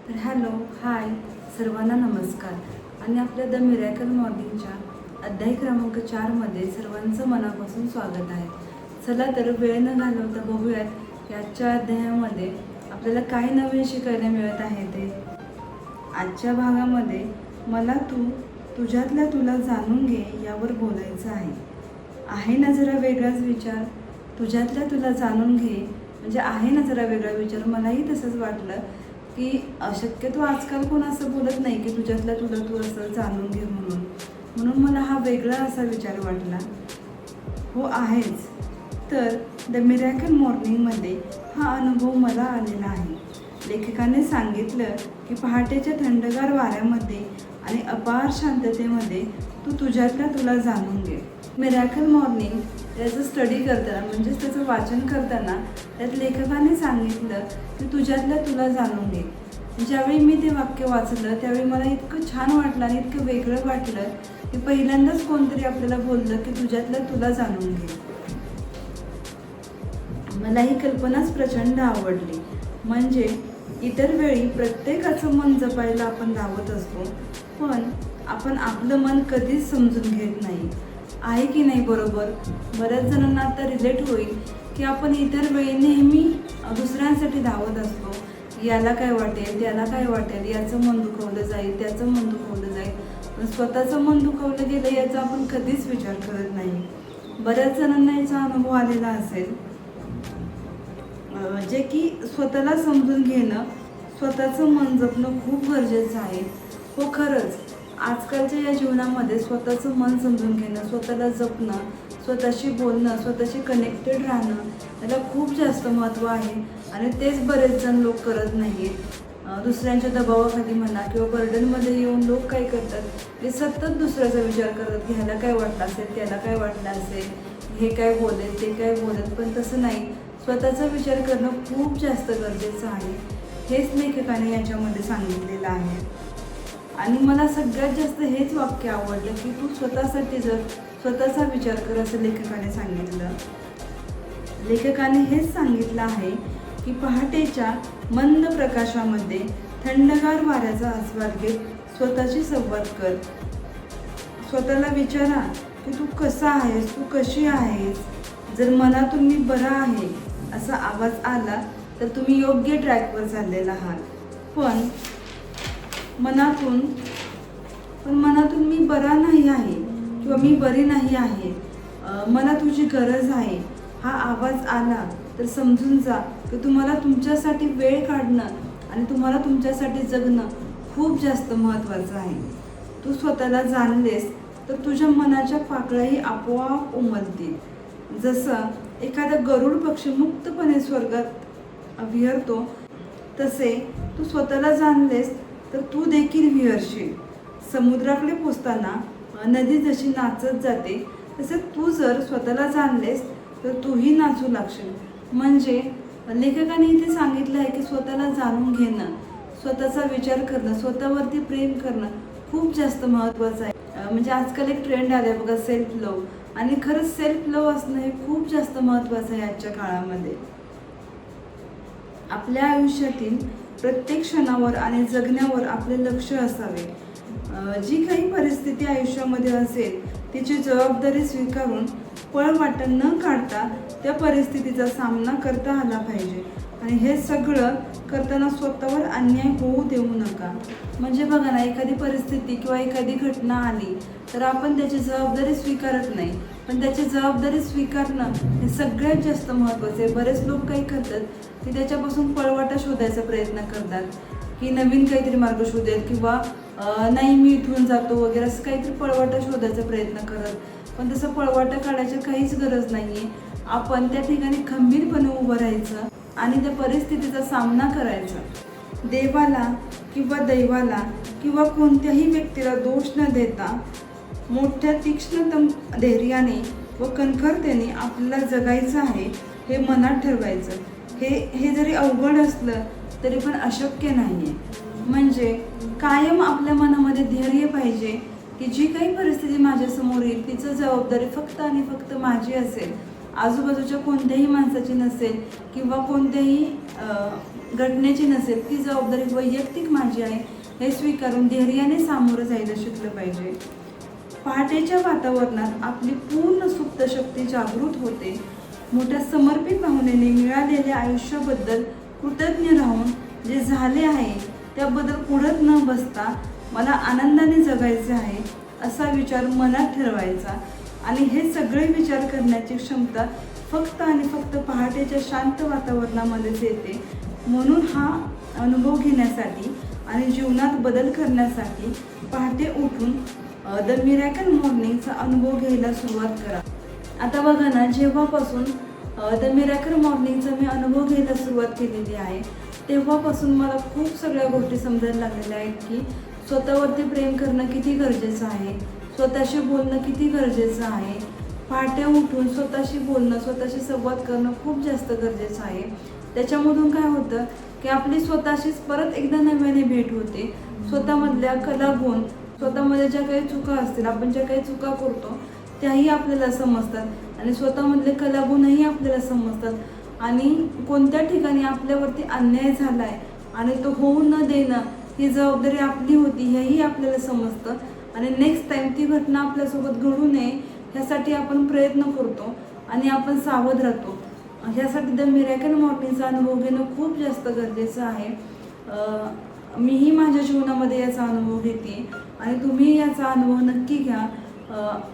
तर hello hi सर्वांना नमस्कार. आणि आपल्या द मिरॅकल मॉर्निंगच्या अध्याय क्रमांक 4मध्ये सर्वांचं मनापासून स्वागत आहे. चला तर वेळ न घालवता बघूयात याच्या अध्यायामध्ये आपल्याला काय नवीन शिकायला मिळत आहे ते. आजच्या भागामध्ये मला तुझ्यातल्या तुला जाणून घे यावर बोलायचं आहे ना जरा वेगळाच विचार. तुझ्यातल्या तुला जाणून घे म्हणजे आहे ना जरा वेगळा विचार. मलाही तसंच वाटलं की शक्यतो आजकाल कोण असं बोलत नाही की तुझ्यातल्या तुला तू असं जाणून घे म्हणून मला हा वेगळा असा विचार वाटला. हो आहेच. तर द मिरॅकल मॉर्निंगमध्ये हा अनुभव मला आलेला आहे. लेखकाने सांगितलं की पहाटेच्या थंडगार वाऱ्यामध्ये आणि अपार शांततेमध्ये तुझ्यातल्या तुला जाणून घे. मिरॅकल मॉर्निंग त्याचं स्टडी करताना म्हणजेच त्याचं वाचन करताना त्यात लेखकाने सांगितलं की तुझ्यातल्या तुला जाणून घे. ज्यावेळी मी ते वाक्य वाचलं त्यावेळी मला इतकं छान वाटलं आणि इतकं वेगळं वाटलं की पहिल्यांदाच कोणतरी आपल्याला बोललं की तुझ्यातल्या तुला जाणून घे. मला ही कल्पनाच प्रचंड आवडली. म्हणजे इतर वेळी प्रत्येकाचं मन जपायला आपण धावत असतो, पण आपण आपलं मन कधीच समजून घेत नाही. आहे की नाही बरोबर? बऱ्याच जणांना आता रिलेट होईल की आपण इतर वेळी नेहमी दुसऱ्यांसाठी धावत असतो. याला काय वाटेल, त्याला काय वाटेल, याचं मन दुखवलं जाईल, त्याचं मन दुखवलं जाईल, पण स्वतःचं मन दुखवलं गेलं याचा आपण कधीच विचार करत नाही. बऱ्याच जणांना याचा अनुभव आलेला असेल, जे की स्वतःला समजून घेणं, स्वतःचं मन जपणं खूप गरजेचं आहे. हो खरंच आजकालच्या या जीवनामध्ये स्वतःचं मन समजून घेणं, स्वतःला जपणं, स्वतःशी बोलणं, स्वतःशी कनेक्टेड राहणं याला खूप जास्त महत्त्व आहे. आणि तेच बरेच जण लोक करत नाही आहेत. दुसऱ्यांच्या दबावाखाली म्हणा किंवा बर्डनमध्ये येऊन लोक काय करतात, ते सतत दुसऱ्याचा विचार करतात की ह्याला काय वाटलं असेल, त्याला काय वाटलं असेल, हे काय बोलेल, ते काय बोलेल. पण तसं नाही, स्वतःचा विचार करणं खूप जास्त गरजेचं आहे. हेच लेखकाने याच्यामध्ये सांगितलेलं आहे. आणि मला सगळ्यात जास्त हेच वाक्य आवडलं की तू स्वतःसाठी जर स्वतःचा विचार कर असं लेखकाने सांगितलं. लेखकाने हेच सांगितलं आहे की पहाटेच्या मंद प्रकाशामध्ये थंडगार वाऱ्याचा आस्वाद घेत स्वतःशी संवाद कर. स्वतःला विचारा की तू कसा आहेस, तू कशी आहेस. जर मनातून मी बरा आहे असा आवाज आला तर तुम्ही योग्य ट्रॅकवर चाललेला आहात. पण मनातून मी बरा नाही आहे किंवा मी बरी नाही आहे, मला तुझी गरज आहे हा आवाज आला तर समजून जा की तुम्हाला तुमच्यासाठी वेळ काढणं आणि तुम्हाला तुमच्यासाठी जगणं खूप जास्त महत्त्वाचं आहे. तू स्वतःला जाणलेस तर तुझ्या मनाच्या पाकळ्याही आपोआप उमलतील. जसं एखादा गरुड पक्षी मुक्तपणे स्वर्गात विहरतो, तसे तू स्वतःला जाणलेस तर तू देखील विहरशील. समुद्राकडे पोचताना नदी जशी नाचत जाते तसे तू जर स्वतःला जाणलेस तर तूही नाचू लागशील. म्हणजे लेखकाने इथे सांगितलं आहे की स्वतःला जाणून घेणं, स्वतःचा विचार करणं, स्वतःवरती प्रेम करणं खूप जास्त महत्त्वाचं आहे. म्हणजे आजकाल एक ट्रेंड आला आहे बघा, सेल्फ लव्ह. आणि खरंच सेल्फ लव्ह असणं हे खूप जास्त महत्त्वाचं आहे आजच्या काळामध्ये. आपल्या आयुष्यातील प्रत्येक क्षणावर आणि जगण्यावर आपले लक्ष असावे. जी काही परिस्थिती आयुष्यामध्ये असेल तिची जबाबदारी स्वीकारून पळवाटा न काढता त्या परिस्थितीचा सामना करता आला पाहिजे. आणि हे सगळं करताना स्वतःवर अन्याय होऊ देऊ नका. म्हणजे बघा ना, एखादी परिस्थिती किंवा एखादी घटना आली तर आपण त्याची जबाबदारी स्वीकारत नाही, पण त्याची जबाबदारी स्वीकारणं हे सगळ्यात जास्त महत्त्वाचं आहे. बरेच लोक काही करतात की त्याच्यापासून पळवाटा शोधायचा प्रयत्न करतात की नवीन काहीतरी मार्ग शोधेल किंवा नाही मी इथून जातो वगैरे असं काहीतरी पळवाटा शोधायचा प्रयत्न करत. पण तसं पळवाटा काढायची काहीच गरज नाही आहे. आपण त्या ठिकाणी खंबीरपणे उभं राहायचं आणि त्या परिस्थितीचा सामना करायचा. देवाला किंवा दैवाला किंवा कोणत्याही व्यक्तीला दोष न देता मोठ्या तीक्ष्ण धैर्याने व कणखरतेने आपल्याला जगायचं आहे हे मनात ठरवायचं. हे जरी अवघड असलं तरी पण अशक्य नाही आहे. म्हणजे कायम आपल्या मनामध्ये धैर्य पाहिजे की जी काही परिस्थिती माझ्यासमोर येईल तिचं जबाबदारी फक्त आणि फक्त माझी असेल, आजूबाजूच्या कोणत्याही माणसाची नसेल किंवा कोणत्याही घटनेची नसेल, ती जबाबदारी वैयक्तिक माझी आहे हे स्वीकारून धैर्याने सामोरं जायला शिकलं पाहिजे. पहाटेच्या वातावरणात आपली पूर्ण सुप्त शक्ती जागृत होते. मोठ्या समर्पित भावनेने मिळालेल्या आयुष्याबद्दल कृतज्ञ राहून जे झाले आहे त्याबद्दल कुढत न बसता मला आनंदाने जगायचे आहे असा विचार मनात ठरवायचा. आणि हे सगळे विचार करण्याची क्षमता फक्त आणि फक्त पहाटेच्या शांत वातावरणामध्येच येते. म्हणून हा अनुभव घेण्यासाठी आणि जीवनात बदल करण्यासाठी पहाटे उठून द मिरॅकल मॉर्निंगचा अनुभव घ्यायला सुरुवात करा. आता बघा ना, जेव्हापासून द मिरॅकल मॉर्निंगचा मी अनुभव घ्यायला सुरुवात केलेली आहे तेव्हापासून मला खूप सगळ्या गोष्टी समजायला लागलेल्या आहेत की स्वतःवरती प्रेम करणं किती गरजेचं आहे, स्वतःशी बोलणं किती गरजेचं आहे, पहाटे उठून स्वतःशी बोलणं, स्वतःशी संवाद करणं खूप जास्त गरजेचं आहे. त्याच्यामधून काय होतं की आपली स्वतःशीच परत एकदा नव्याने भेट होते. स्वतःमधल्या कलागुण, स्वतःमध्ये ज्या काही चुका असतील, आपण ज्या काही चुका करतो त्याही आपल्याला समजतात आणि स्वतःमधले कलागुणही आपल्याला समजतात. आणि कोणत्या ठिकाणी आपल्यावरती अन्याय झाला आहे आणि तो होऊ न देणं ही जबाबदारी आपली होती हेही आपल्याला समजतं. आणि नेक्स्ट टाईम ती घटना आपल्यासोबत घडू नये ह्यासाठी आपण प्रयत्न करतो आणि आपण सावध राहतो. ह्यासाठी द मिरॅकल मॉर्निंगचा अनुभव घेणं खूप जास्त गरजेचं आहे. मीही माझ्या जीवनामध्ये याचा अनुभव घेते आणि तुम्ही याचा अनुभव नक्की घ्या.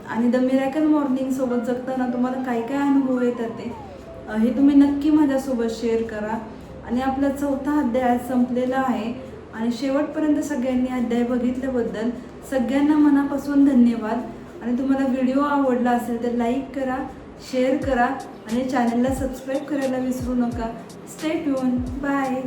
आणि द मिरॅकल मॉर्निंगसोबत जगताना तुम्हाला काय काय अनुभव येतात ते हे तुम्ही नक्की माझ्यासोबत शेअर करा. आणि आपला 4था अध्याय संपलेला आहे आणि शेवटपर्यंत सगळ्यांनी अध्याय बघितल्याबद्दल सगळ्यांना मनापासून धन्यवाद. आणि तुम्हाला व्हिडिओ आवडला असेल तर लाईक करा, शेअर करा आणि चॅनलला सबस्क्राईब करायला विसरू नका. Stay tune. बाय.